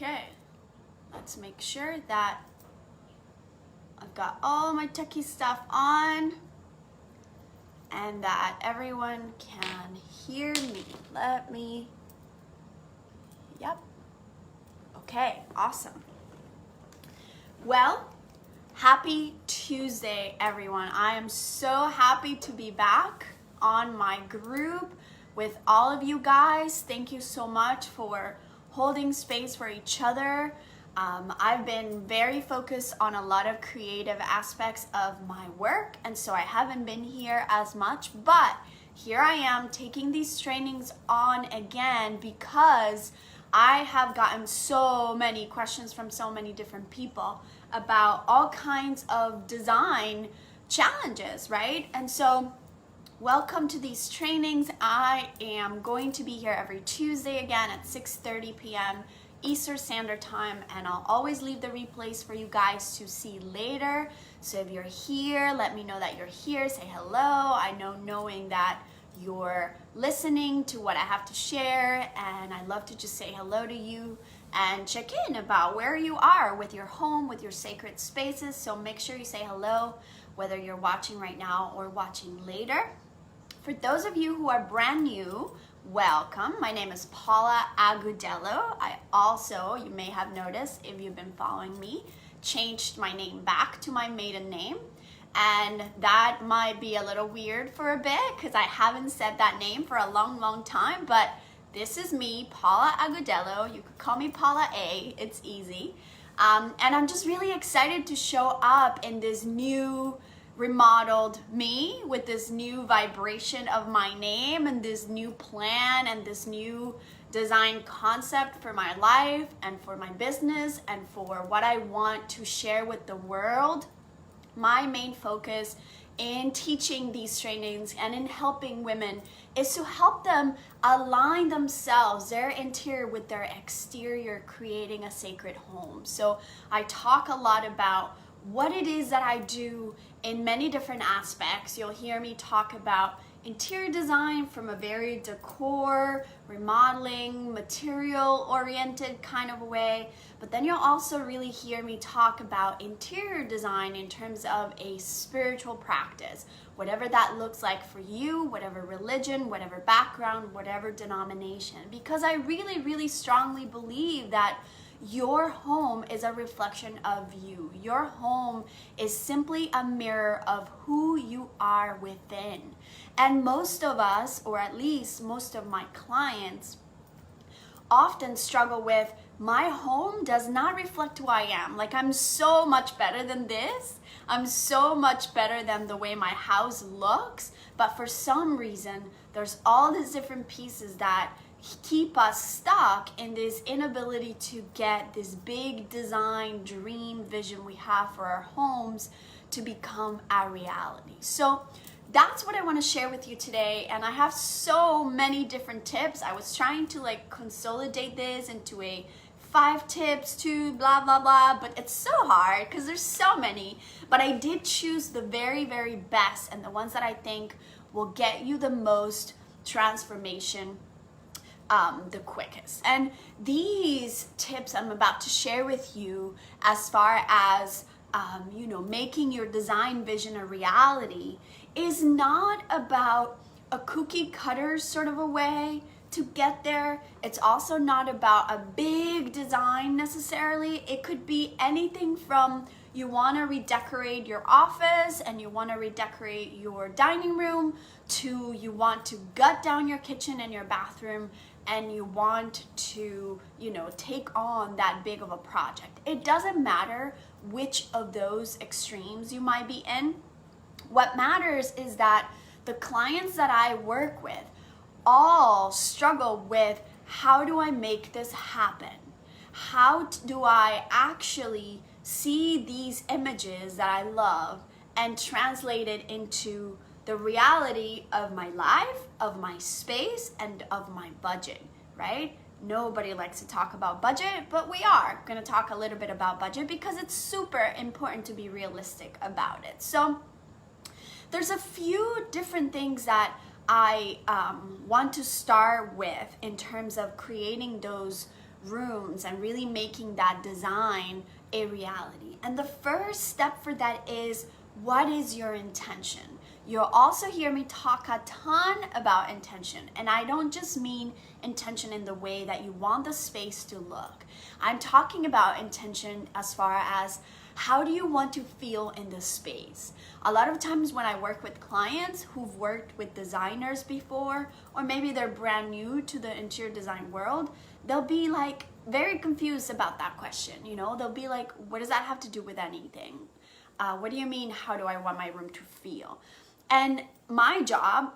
Okay, let's make sure that I've got all my techie stuff on and that everyone can hear me. Yep. Okay, awesome. Well, happy Tuesday, everyone. I am so happy to be back on my group with all of you guys. Thank you so much for holding space for each other. I've been very focused on a lot of creative aspects of my work, and so I haven't been here as much, but here I am taking these trainings on again because I have gotten so many questions from so many different people about all kinds of design challenges, right? And so welcome to these trainings. I am going to be here every Tuesday again at 6:30 p.m. Eastern Standard Time, and I'll always leave the replays for you guys to see later. So if you're here, let me know that you're here. Say hello. I know knowing that you're listening to what I have to share, and I love to just say hello to you and check in about where you are with your home, with your sacred spaces. So make sure you say hello, whether you're watching right now or watching later. For those of you who are brand new, welcome. My name is Paula Agudelo. I also, you may have noticed if you've been following me, changed my name back to my maiden name. And that might be a little weird for a bit because I haven't said that name for a long time, but this is me, Paula Agudelo. You could call me Paula A, it's easy. And I'm just really excited to show up in this new remodeled me with this new vibration of my name and this new plan and this new design concept for my life and for my business and for what I want to share with the world. My main focus in teaching these trainings and in helping women is to help them align themselves, their interior with their exterior, creating a sacred home. So I talk a lot about what it is that I do in many different aspects. You'll hear me talk about interior design from a very decor, remodeling, material oriented kind of a way, but then you'll also really hear me talk about interior design in terms of a spiritual practice, whatever that looks like for you, whatever religion, whatever background, whatever denomination, because I really strongly believe that your home is a reflection of you. Your home is simply a mirror of who you are within. And most of us, or at least most of my clients, often struggle with, my home does not reflect who I am. Like, I'm so much better than this. I'm so much better than the way my house looks. But for some reason, there's all these different pieces that keep us stuck in this inability to get this big design dream vision we have for our homes to become our reality. So that's what I want to share with you today, and I have so many different tips. I was trying to consolidate this into a 5 tips to blah blah, but it's so hard because there's so many. But I did choose the very best and the ones that I think will get you the most transformation the quickest. And these tips I'm about to share with you as far as making your design vision a reality is not about a cookie cutter sort of a way to get there. It's also not about a big design necessarily. It could be anything from you want to redecorate your office and you want to redecorate your dining room to you want to gut down your kitchen and your bathroom and you want to, take on that big of a project. It doesn't matter which of those extremes you might be in. What matters is that the clients that I work with all struggle with, how do I make this happen? How do I actually see these images that I love and translate it into the reality of my life, of my space, and of my budget, right? Nobody likes to talk about budget, but we are going to talk a little bit about budget because it's super important to be realistic about it. So there's a few different things that I want to start with in terms of creating those rooms and really making that design a reality. And the first step for that is, what is your intention? You'll also hear me talk a ton about intention. And I don't just mean intention in the way that you want the space to look. I'm talking about intention as far as, how do you want to feel in the space? A lot of times when I work with clients who've worked with designers before, or maybe they're brand new to the interior design world, they'll be like very confused about that question. You know, they'll be like, what does that have to do with anything? What do you mean, how do I want my room to feel? And my job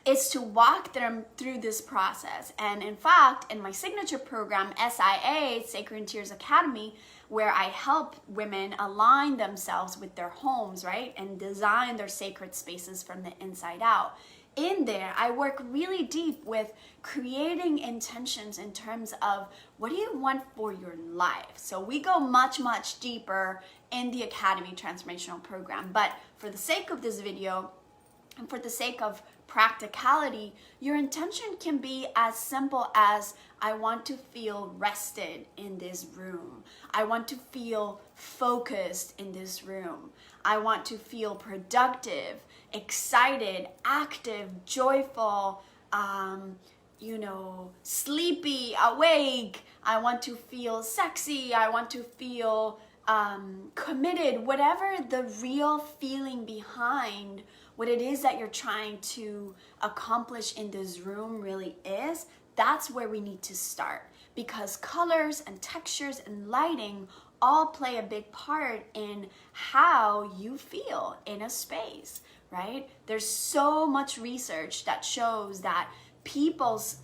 is to walk them through this process. And in fact, in my signature program, SIA, Sacred Interiors Academy, where I help women align themselves with their homes, right? And design their sacred spaces from the inside out. In there, I work really deep with creating intentions in terms of, what do you want for your life? So we go much, much deeper in the Academy Transformational Program. But for the sake of this video, and for the sake of practicality, your intention can be as simple as, I want to feel rested in this room. I want to feel focused in this room. I want to feel productive, excited, active, joyful, sleepy, awake. I want to feel sexy. I want to feel committed. Whatever the real feeling behind what it is that you're trying to accomplish in this room really is, that's where we need to start. Because colors and textures and lighting all play a big part in how you feel in a space, right? There's so much research that shows that people's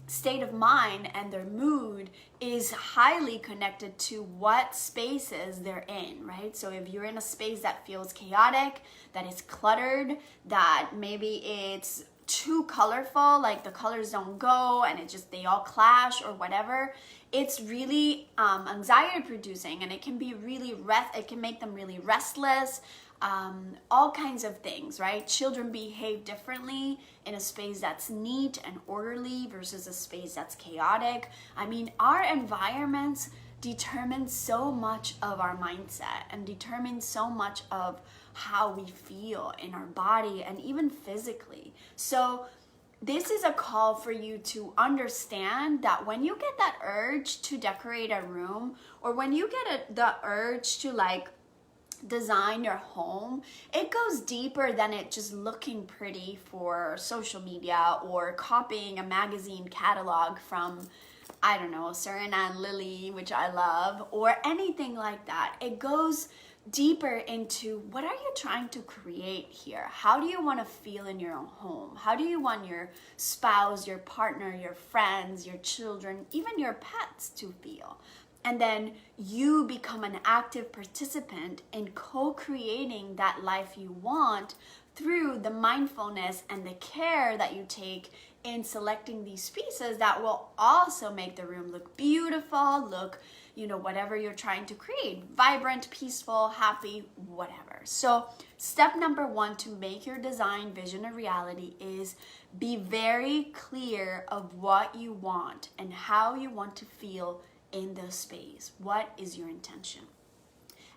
state of mind and their mood is highly connected to what spaces they're in, right? So if you're in a space that feels chaotic, that is cluttered, that maybe it's too colorful, like the colors don't go and they all clash or whatever, it's really anxiety producing, and it can be really it can make them really restless. All kinds of things, right? Children behave differently in a space that's neat and orderly versus a space that's chaotic. I mean, our environments determine so much of our mindset and determine so much of how we feel in our body and even physically. So this is a call for you to understand that when you get that urge to decorate a room, or when you get the urge to design your home, it goes deeper than it just looking pretty for social media or copying a magazine catalog from, I don't know, Serena and Lily, which I love, or anything like that. It goes deeper into, what are you trying to create here? How do you want to feel in your own home? How do you want your spouse, your partner, your friends, your children, even your pets to feel? And then you become an active participant in co-creating that life you want through the mindfulness and the care that you take in selecting these pieces that will also make the room look beautiful, look, whatever you're trying to create, vibrant, peaceful, happy, whatever. So step number 1 to make your design vision a reality is, be very clear of what you want and how you want to feel in the space. What is your intention?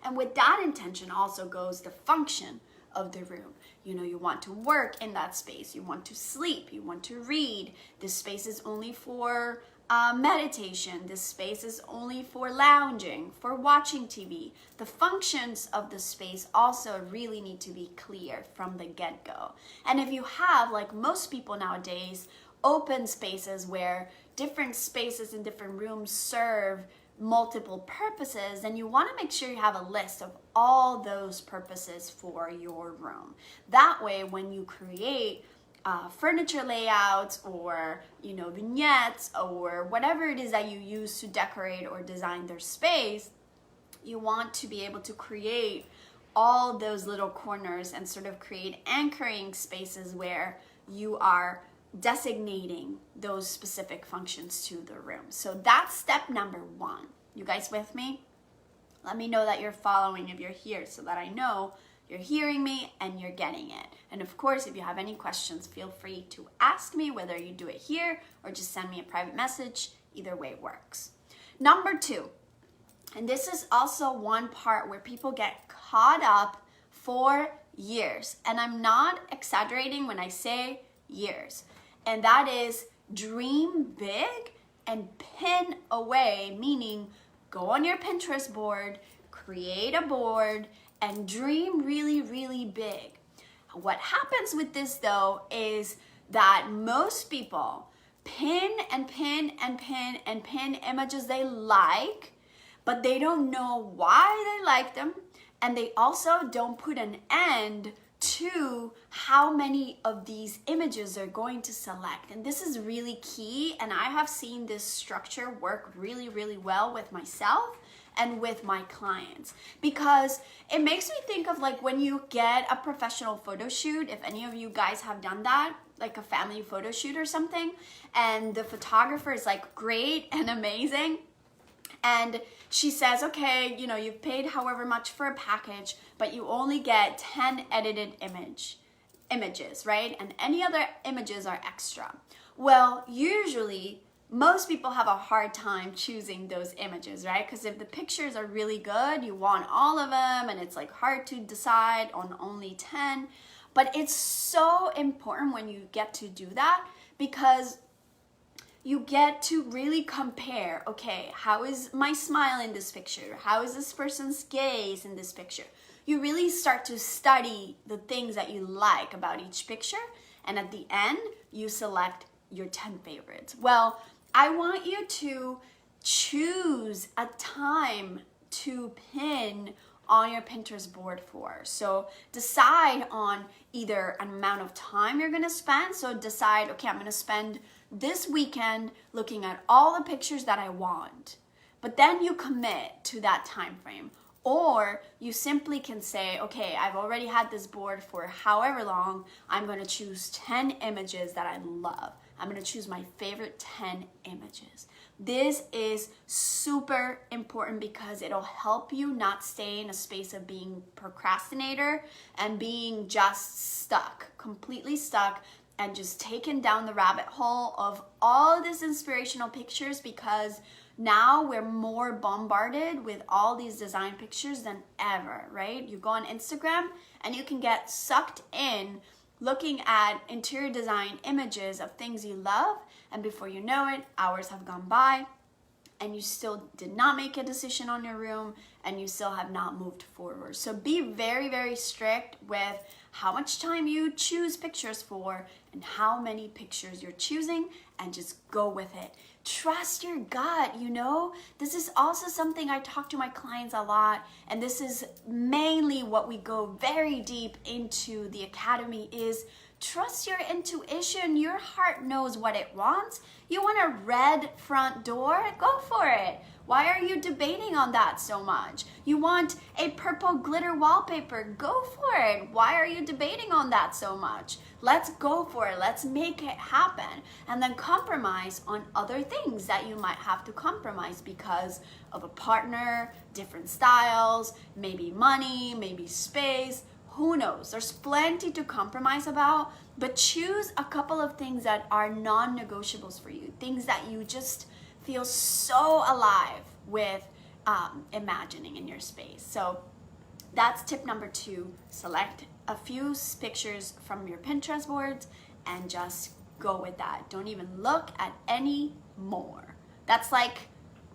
And with that intention also goes the function of the room. You want to work in that space, you want to sleep, you want to read. This space is only for meditation. This space is only for lounging, for watching TV. The functions of the space also really need to be clear from the get-go. And if you have, like most people nowadays, open spaces where different spaces in different rooms serve multiple purposes, then you want to make sure you have a list of all those purposes for your room. That way, when you create furniture layouts or vignettes or whatever it is that you use to decorate or design their space, you want to be able to create all those little corners and sort of create anchoring spaces where you are designating those specific functions to the room. So that's step number 1. You guys with me? Let me know that you're following if you're here so that I know you're hearing me, and you're getting it. And of course, if you have any questions, feel free to ask me, whether you do it here or just send me a private message. Either way works. Number 2, and this is also one part where people get caught up for years. And I'm not exaggerating when I say years. And that is dream big and pin away, meaning go on your Pinterest board, create a board, and dream really, really big. What happens with this though is that most people pin and pin and pin and pin images they like, but they don't know why they like them, and they also don't put an end to how many of these images they're going to select. And this is really key, and I have seen this structure work really, really well with myself and with my clients, because it makes me think of like when you get a professional photo shoot, if any of you guys have done that, like a family photo shoot or something, and the photographer is like great and amazing, and she says, okay, you know, you've paid however much for a package, but you only get 10 edited images, right? And any other images are extra. Well, usually most people have a hard time choosing those images, right? Because if the pictures are really good, you want all of them, and it's like hard to decide on only 10. But it's so important when you get to do that, because you get to really compare, okay, how is my smile in this picture? How is this person's gaze in this picture? You really start to study the things that you like about each picture, and at the end, you select your 10 favorites. Well, I want you to choose a time to pin on your Pinterest board for. So decide on either an amount of time you're gonna spend. So decide, okay, I'm gonna spend this weekend looking at all the pictures that I want. But then you commit to that time frame. Or you simply can say, okay, I've already had this board for however long, I'm gonna choose 10 images that I love. I'm gonna choose my favorite 10 images. This is super important because it'll help you not stay in a space of being procrastinator and being just stuck, completely stuck, and just taken down the rabbit hole of all these inspirational pictures, because now we're more bombarded with all these design pictures than ever, right? You go on Instagram and you can get sucked in looking at interior design images of things you love, and before you know it, hours have gone by and you still did not make a decision on your room, and you still have not moved forward. So be very, very strict with how much time you choose pictures for and how many pictures you're choosing, and just go with it. Trust your gut, you know? This is also something I talk to my clients a lot, and this is mainly what we go very deep into the academy is trust your intuition. Your heart knows what it wants. You want a red front door? Go for it. Why are you debating on that so much? You want a purple glitter wallpaper? Go for it. Why are you debating on that so much? Let's go for it. Let's make it happen. And then compromise on other things that you might have to compromise because of a partner, different styles, maybe money, maybe space. Who knows? There's plenty to compromise about, but choose a couple of things that are non-negotiables for you, things that you just feel so alive with imagining in your space. So that's tip number 2. Select a few pictures from your Pinterest boards and just go with that. Don't even look at any more. That's like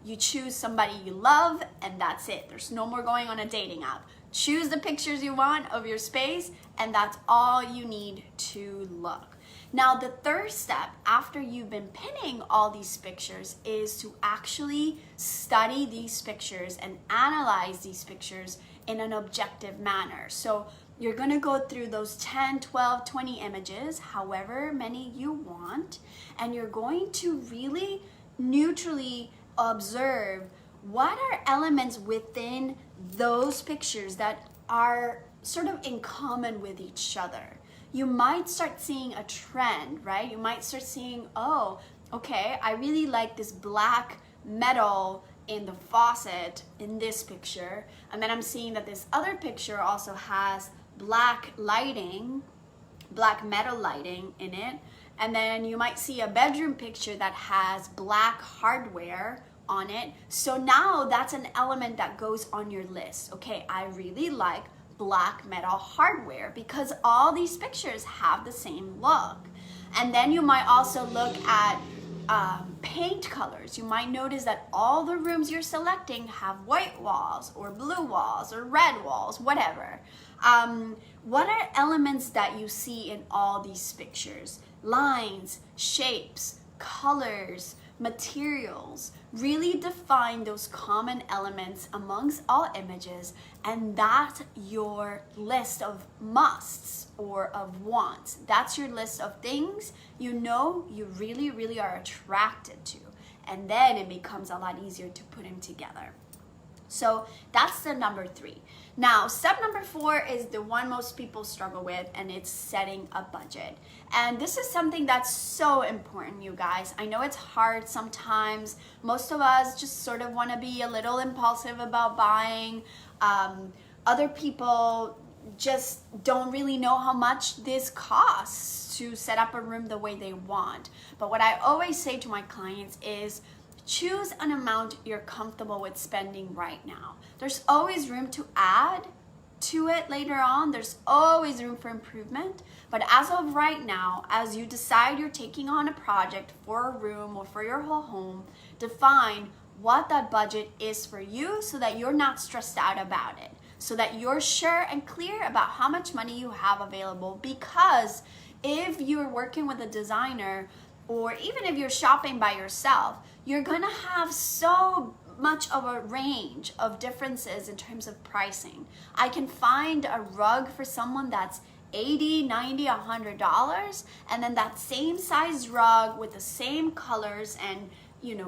you choose somebody you love and that's it. There's no more going on a dating app. Choose the pictures you want of your space, and that's all you need to look. Now, the third step after you've been pinning all these pictures is to actually study these pictures and analyze these pictures in an objective manner. So you're gonna go through those 10, 12, 20 images, however many you want, and you're going to really neutrally observe what are elements within those pictures that are sort of in common with each other. You might start seeing a trend, right? You might start seeing, oh, okay, I really like this black metal in the faucet in this picture. And then I'm seeing that this other picture also has black lighting, black metal lighting in it. And then you might see a bedroom picture that has black hardware on it. So now that's an element that goes on your list. Okay, I really like black metal hardware because all these pictures have the same look. And then you might also look at paint colors. You might notice that all the rooms you're selecting have white walls or blue walls or red walls, whatever. What are elements that you see in all these pictures? Lines, shapes, colors, materials. Really define those common elements amongst all images, and that's your list of musts or of wants. That's your list of things you know you really, really are attracted to, and then it becomes a lot easier to put them together. So that's the number 3. Now, step number 4 is the one most people struggle with, and it's setting a budget. And this is something that's so important, you guys. I know it's hard sometimes. Most of us just sort of want to be a little impulsive about buying. Other people just don't really know how much this costs to set up a room the way they want. But what I always say to my clients is, choose an amount you're comfortable with spending right now. There's always room to add to it later on. There's always room for improvement. But as of right now, as you decide you're taking on a project for a room or for your whole home, define what that budget is for you so that you're not stressed out about it. So that you're sure and clear about how much money you have available. Because if you're working with a designer, or even if you're shopping by yourself, you're gonna have so much of a range of differences in terms of pricing. I can find a rug for someone that's $80, $90, $100, and then that same size rug with the same colors and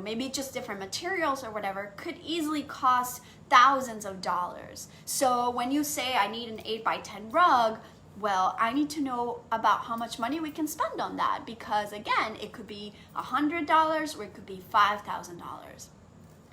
maybe just different materials or whatever could easily cost thousands of dollars. So when you say I need an 8x10 rug, well, I need to know about how much money we can spend on that, because again, it could be $100 or it could be $5,000.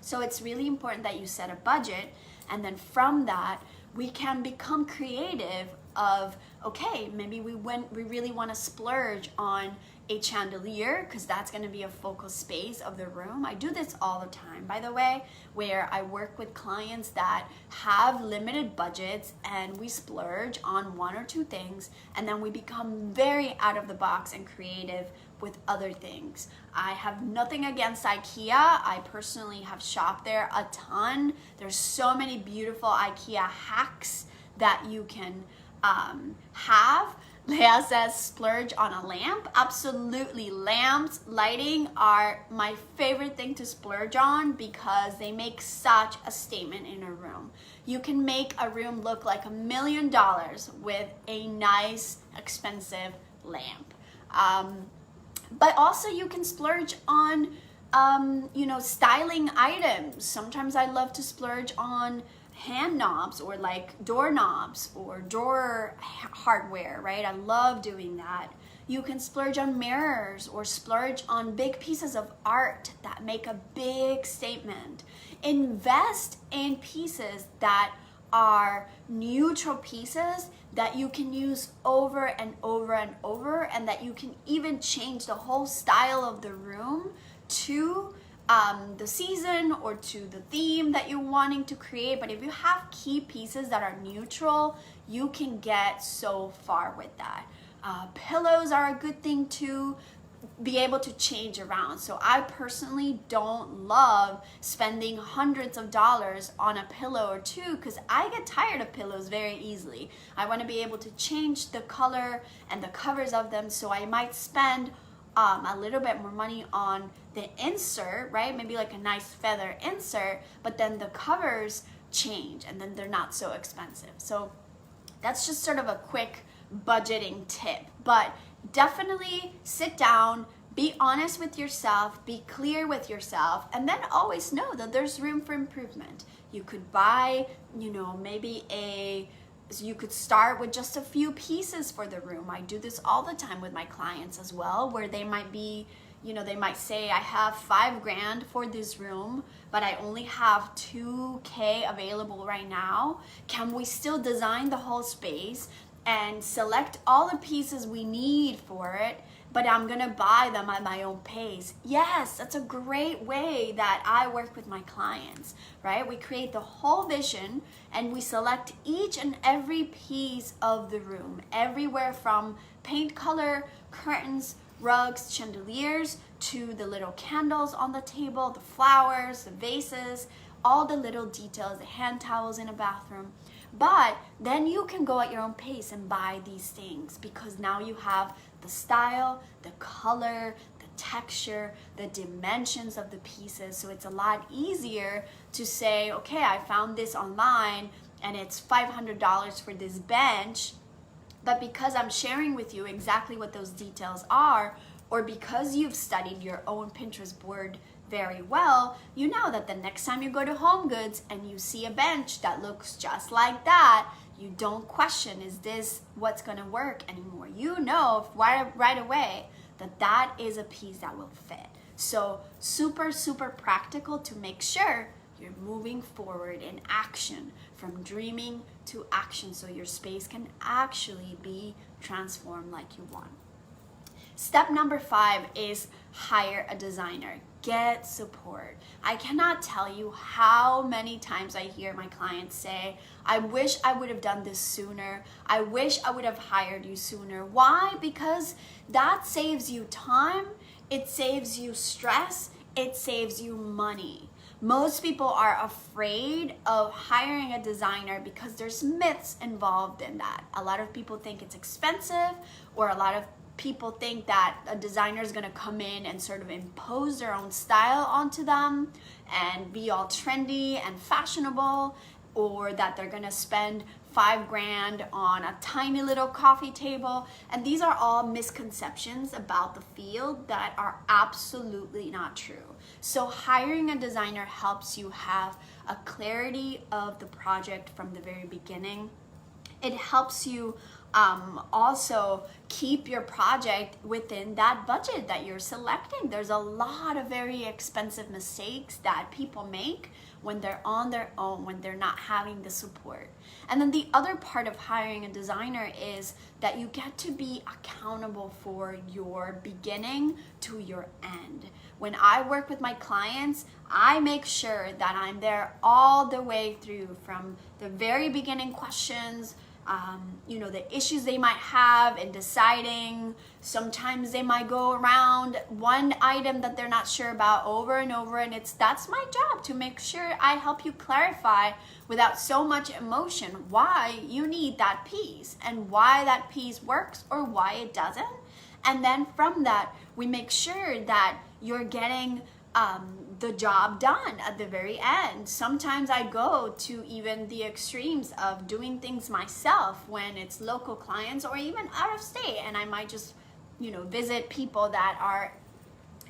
So it's really important that you set a budget, and then from that, we can become creative of, okay, maybe we really want to splurge on a chandelier because that's going to be a focal space of the room. I do this all the time, by the way, where I work with clients that have limited budgets and we splurge on 1 or 2 things, and then we become very out of the box and creative with other things. I have nothing against IKEA. I personally have shopped there a ton. There's so many beautiful IKEA hacks that you can have. Leah says splurge on a lamp. Absolutely. Lamps, lighting are my favorite thing to splurge on because they make such a statement in a room. You can make a room look like $1 million with a nice, expensive lamp. But also you can splurge on, styling items. Sometimes I love to splurge on hand knobs or like door knobs or door hardware, right? I love doing that. You can splurge on mirrors or splurge on big pieces of art that make a big statement. Invest in pieces that are neutral pieces that you can use over and over and over, and that you can even change the whole style of the room to the season or to the theme that you're wanting to create. But if you have key pieces that are neutral, you can get so far with that. Pillows are a good thing to be able to change around. So I personally don't love spending hundreds of dollars on a pillow or 2 because I get tired of pillows very easily. I want to be able to change the color and the covers of them, so I might spend a little bit more money on the insert, right? Maybe like a nice feather insert, but then the covers change and then they're not so expensive. So that's just sort of a quick budgeting tip. But definitely sit down, be honest with yourself, be clear with yourself, and then always know that there's room for improvement. You could buy, you could start with just a few pieces for the room. I do this all the time with my clients as well, where they might be, they might say, I have $5,000 for this room, but I only have $2,000 available right now. Can we still design the whole space and select all the pieces we need for it, but I'm gonna buy them at my own pace? Yes, that's a great way that I work with my clients, right? We create the whole vision and we select each and every piece of the room, everywhere from paint color, curtains, rugs, chandeliers, to the little candles on the table, the flowers, the vases, all the little details, the hand towels in a bathroom. But then you can go at your own pace and buy these things, because now you have the style, the color, the texture, the dimensions of the pieces. So it's a lot easier to say, okay, I found this online and it's $500 for this bench, but because I'm sharing with you exactly what those details are, or because you've studied your own Pinterest board very well, you know that the next time you go to Home Goods and you see a bench that looks just like that, you don't question, is this what's gonna work anymore? You know right away that that is a piece that will fit. So super, super practical to make sure you're moving forward in action, from dreaming to action, so your space can actually be transformed like you want. Step number 5 is hire a designer. Get support. I cannot tell you how many times I hear my clients say, I wish I would have done this sooner. I wish I would have hired you sooner. Why? Because that saves you time, it saves you stress, it saves you money. Most people are afraid of hiring a designer because there's myths involved in that. A lot of people think it's expensive, or a lot of people think that a designer is going to come in and sort of impose their own style onto them and be all trendy and fashionable, or that they're going to spend $5,000 on a tiny little coffee table. And these are all misconceptions about the field that are absolutely not true. So hiring a designer helps you have a clarity of the project from the very beginning. It helps you also keep your project within that budget that you're selecting. There's a lot of very expensive mistakes that people make when they're on their own, when they're not having the support. And then the other part of hiring a designer is that you get to be accountable for your beginning to your end. When I work with my clients, I make sure that I'm there all the way through, from the very beginning questions, the issues they might have in deciding. Sometimes they might go around one item that they're not sure about over and over, and that's my job to make sure I help you clarify without so much emotion why you need that piece and why that piece works or why it doesn't. And then from that, we make sure that you're getting the job done at the very end. Sometimes I go to even the extremes of doing things myself when it's local clients or even out of state, and I might just visit people that are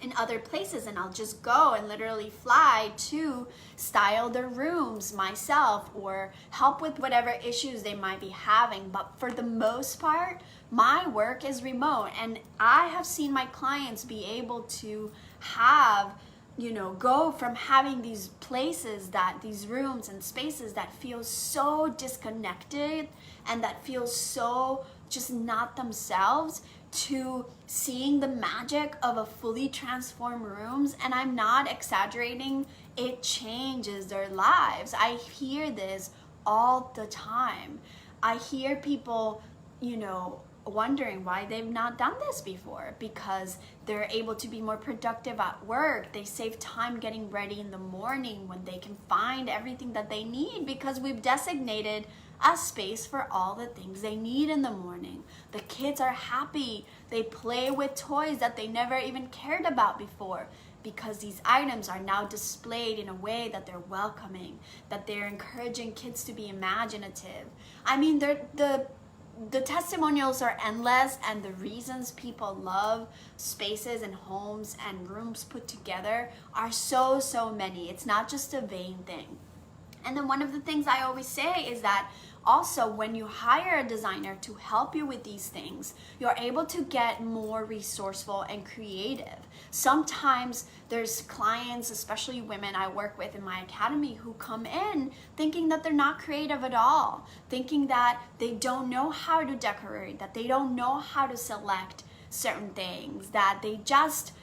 in other places, and I'll just go and literally fly to style their rooms myself or help with whatever issues they might be having. But for the most part, my work is remote, and I have seen my clients be able to have go from having these places, these rooms and spaces that feel so disconnected and that feel so just not themselves, to seeing the magic of a fully transformed rooms. And I'm not exaggerating, it changes their lives. I hear this all the time. I hear people, wondering why they've not done this before, because they're able to be more productive at work. They save time getting ready in the morning when they can find everything that they need, because we've designated a space for all the things they need in the morning. The kids are happy. They play with toys that they never even cared about before, because these items are now displayed in a way that they're welcoming, that they're encouraging kids to be imaginative. I mean, the testimonials are endless, and the reasons people love spaces and homes and rooms put together are so many. It's not just a vain thing. And then one of the things I always say is that also, when you hire a designer to help you with these things, you're able to get more resourceful and creative. Sometimes there's clients, especially women I work with in my academy, who come in thinking that they're not creative at all, thinking that they don't know how to decorate, that they don't know how to select certain things, that they just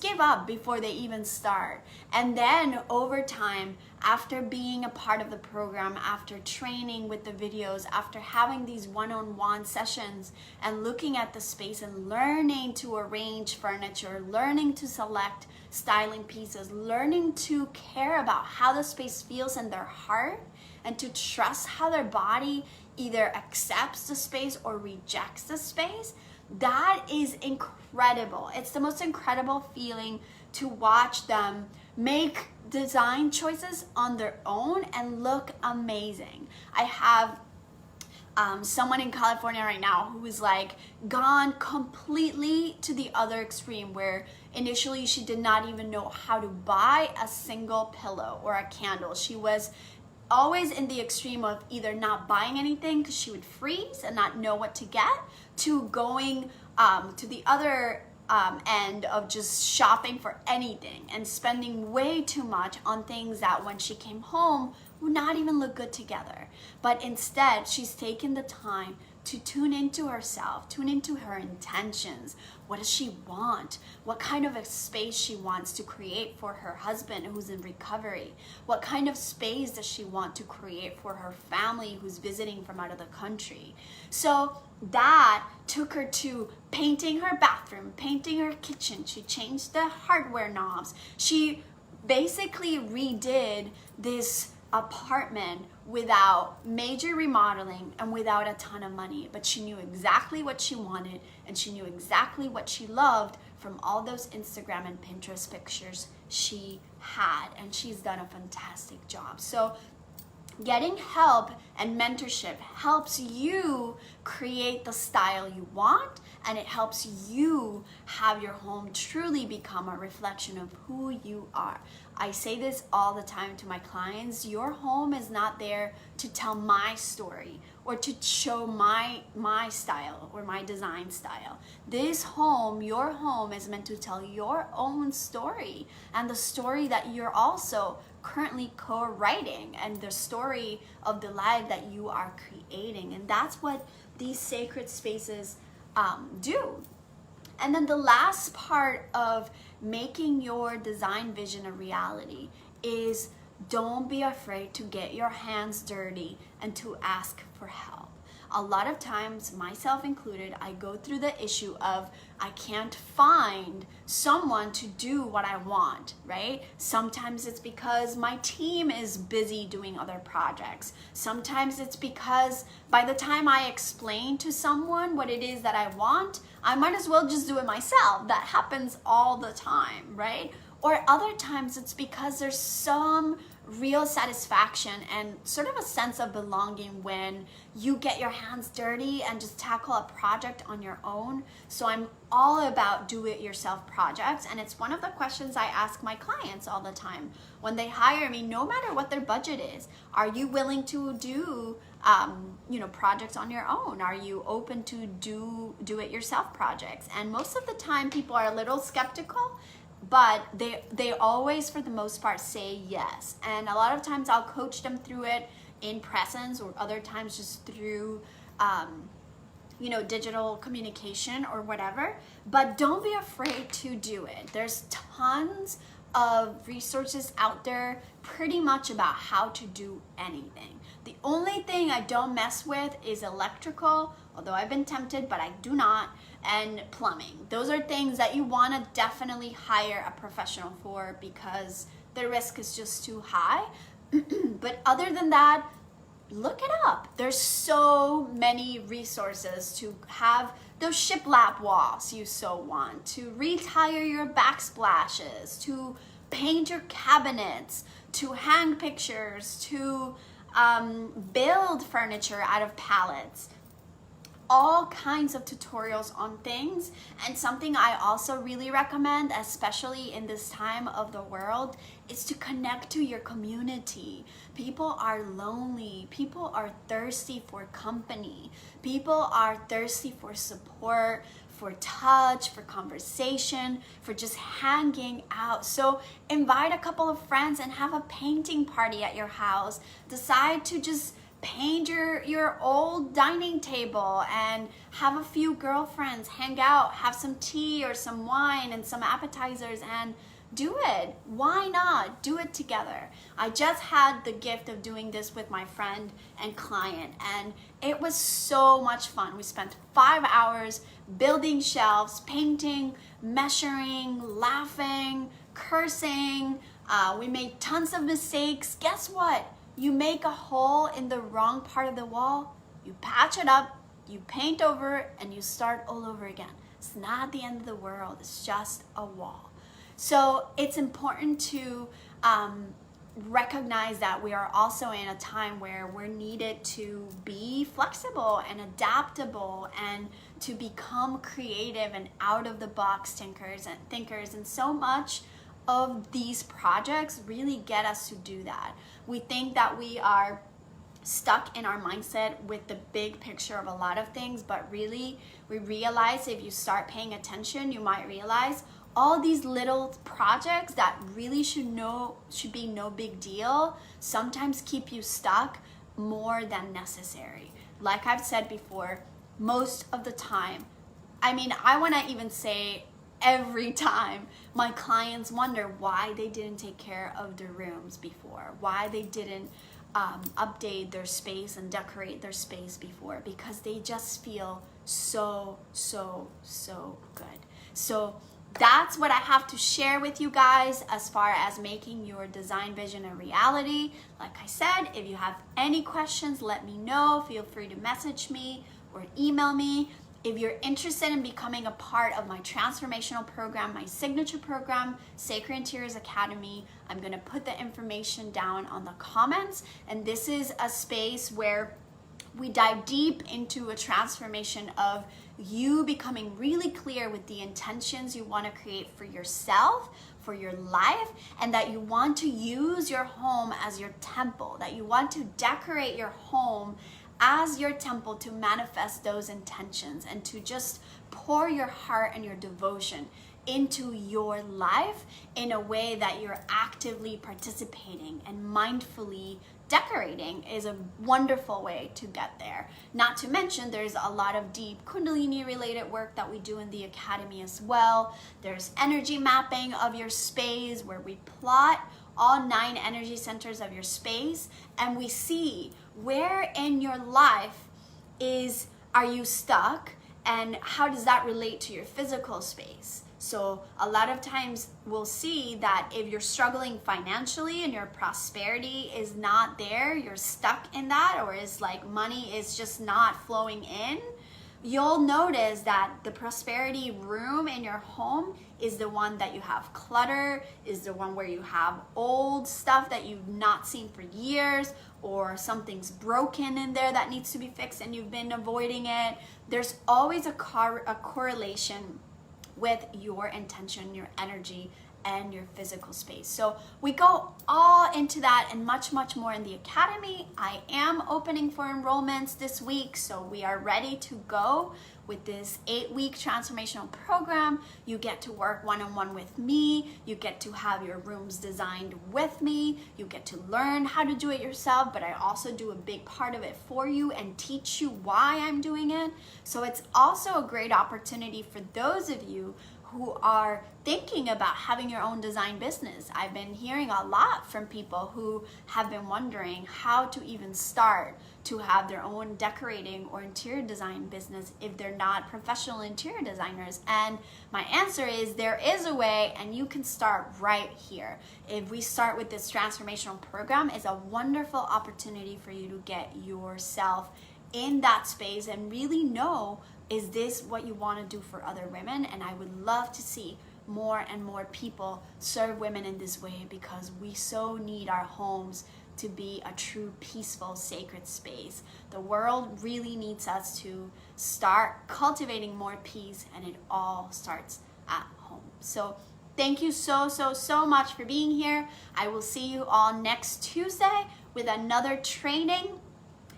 give up before they even start. And then over time, after being a part of the program, after training with the videos, after having these one-on-one sessions and looking at the space and learning to arrange furniture, learning to select styling pieces, learning to care about how the space feels in their heart, and to trust how their body either accepts the space or rejects the space, that is incredible. It's the most incredible feeling to watch them make design choices on their own and look amazing. I have someone in California right now who is like gone completely to the other extreme, where initially she did not even know how to buy a single pillow or a candle. She was always in the extreme of either not buying anything because she would freeze and not know what to get, to going to the other end of just shopping for anything and spending way too much on things that when she came home would not even look good together. But instead, she's taken the time to tune into herself, tune into her intentions. What does she want? What kind of a space she wants to create for her husband who's in recovery? What kind of space does she want to create for her family who's visiting from out of the country? So that took her to painting her bathroom, painting her kitchen. She changed the hardware knobs. She basically redid this apartment without major remodeling and without a ton of money, but she knew exactly what she wanted and she knew exactly what she loved from all those Instagram and Pinterest pictures she had, and she's done a fantastic job. So getting help and mentorship helps you create the style you want, and it helps you have your home truly become a reflection of who you are. I say this all the time to my clients: your home is not there to tell my story or to show my style or my design style. This home, your home, is meant to tell your own story, and the story that you're also currently co-writing, and the story of the life that you are creating. And that's what these sacred spaces do. And then the last part of making your design vision a reality is, don't be afraid to get your hands dirty and to ask for help. A lot of times, myself included, I go through the issue of I can't find someone to do what I want, right? Sometimes it's because my team is busy doing other projects. Sometimes it's because by the time I explain to someone what it is that I want, I might as well just do it myself. That happens all the time, right? Or other times it's because there's some real satisfaction and sort of a sense of belonging when you get your hands dirty and just tackle a project on your own. So I'm all about do-it-yourself projects, and it's one of the questions I ask my clients all the time when they hire me, no matter what their budget is. Are you willing to do projects on your own? Are you open to do-it-yourself projects? And most of the time people are a little skeptical, but they always, for the most part, say yes. And a lot of times I'll coach them through it in presence, or other times just through digital communication or whatever. But don't be afraid to do it. There's tons of resources out there pretty much about how to do anything. The only thing I don't mess with is electrical, although I've been tempted, but I do not, and plumbing. Those are things that you want to definitely hire a professional for because the risk is just too high. But other than that, look it up. There's so many resources to have those shiplap walls you so want, to retire your backsplashes, to paint your cabinets, to hang pictures, to build furniture out of pallets. all kinds of tutorials on things. And something I also really recommend, especially in this time of the world, is to connect to your community. People are lonely. People are thirsty for company. People are thirsty for support, for touch, for conversation, for just hanging out. So invite a couple of friends and have a painting party at your house. Decide to just paint your old dining table and have a few girlfriends hang out, have some tea or some wine and some appetizers, and do it. Why not? Do it together. I just had the gift of doing this with my friend and client, and it was so much fun. We spent 5 hours building shelves, painting, measuring, laughing, cursing. We made tons of mistakes. Guess what? You make a hole in the wrong part of the wall, you patch it up, you paint over it, and you start all over again. It's not the end of the world. It's just a wall. So it's important to recognize that we are also in a time where we're needed to be flexible and adaptable and to become creative and out of the box thinkers. And so much of these projects really get us to do that. We think that we are stuck in our mindset with the big picture of a lot of things, but really we realize if you start paying attention, you might realize all these little projects that really should be no big deal sometimes keep you stuck more than necessary. Like I've said before, most of the time, I want to even say every time, my clients wonder why they didn't take care of their rooms before, why they didn't update their space and decorate their space before, because they just feel so good. So that's what I have to share with you guys as far as making your design vision a reality. Like I said, if you have any questions, let me know. Feel free to message me or email me. If you're interested in becoming a part of my transformational program, my signature program, Sacred Interiors Academy, I'm going to put the information down on the comments. And this is a space where we dive deep into a transformation of you becoming really clear with the intentions you want to create for yourself, for your life, and that you want to use your home as your temple, that you want to decorate your home as your temple to manifest those intentions and to just pour your heart and your devotion into your life in a way that you're actively participating and mindfully decorating is a wonderful way to get there. Not to mention, there's a lot of deep Kundalini related work that we do in the Academy as well. There's energy mapping of your space where we plot all 9 energy centers of your space and we see where in your life are you stuck and how does that relate to your physical space. So a lot of times we'll see that if you're struggling financially and your prosperity is not there, you're stuck in that, or is like money is just not flowing in, you'll notice that the prosperity room in your home is the one that you have clutter, is the one where you have old stuff that you've not seen for years, or something's broken in there that needs to be fixed and you've been avoiding it. There's always a correlation with your intention, your energy, and your physical space. So we go all into that and much more in the Academy. I am opening for enrollments this week, so we are ready to go with this 8-week transformational program. You get to work one-on-one with me. You get to have your rooms designed with me. You get to learn how to do it yourself, but I also do a big part of it for you and teach you why I'm doing it. So it's also a great opportunity for those of you who are thinking about having your own design business. I've been hearing a lot from people who have been wondering how to even start to have their own decorating or interior design business if they're not professional interior designers. And my answer is there is a way, and you can start right here. If we start with this transformational program, it's a wonderful opportunity for you to get yourself in that space and really know, is this what you want to do for other women? And I would love to see more and more people serve women in this way, because we so need our homes to be a true, peaceful, sacred space. The world really needs us to start cultivating more peace, and it all starts at home. So thank you so much for being here. I will see you all next Tuesday with another training,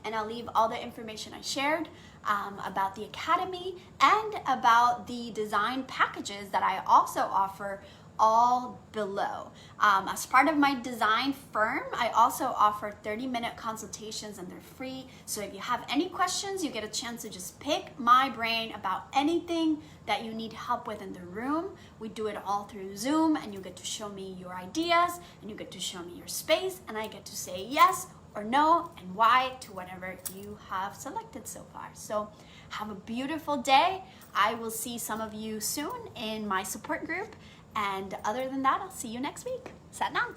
and I'll leave all the information I shared about the Academy and about the design packages that I also offer all below. As part of my design firm, I also offer 30-minute consultations, and they're free. So if you have any questions, you get a chance to just pick my brain about anything that you need help with in the room. We do it all through Zoom, and you get to show me your ideas, and you get to show me your space, and I get to say yes or no and why to whatever you have selected so far. So have a beautiful day. I will see some of you soon in my support group. And other than that, I'll see you next week. Sat Nam.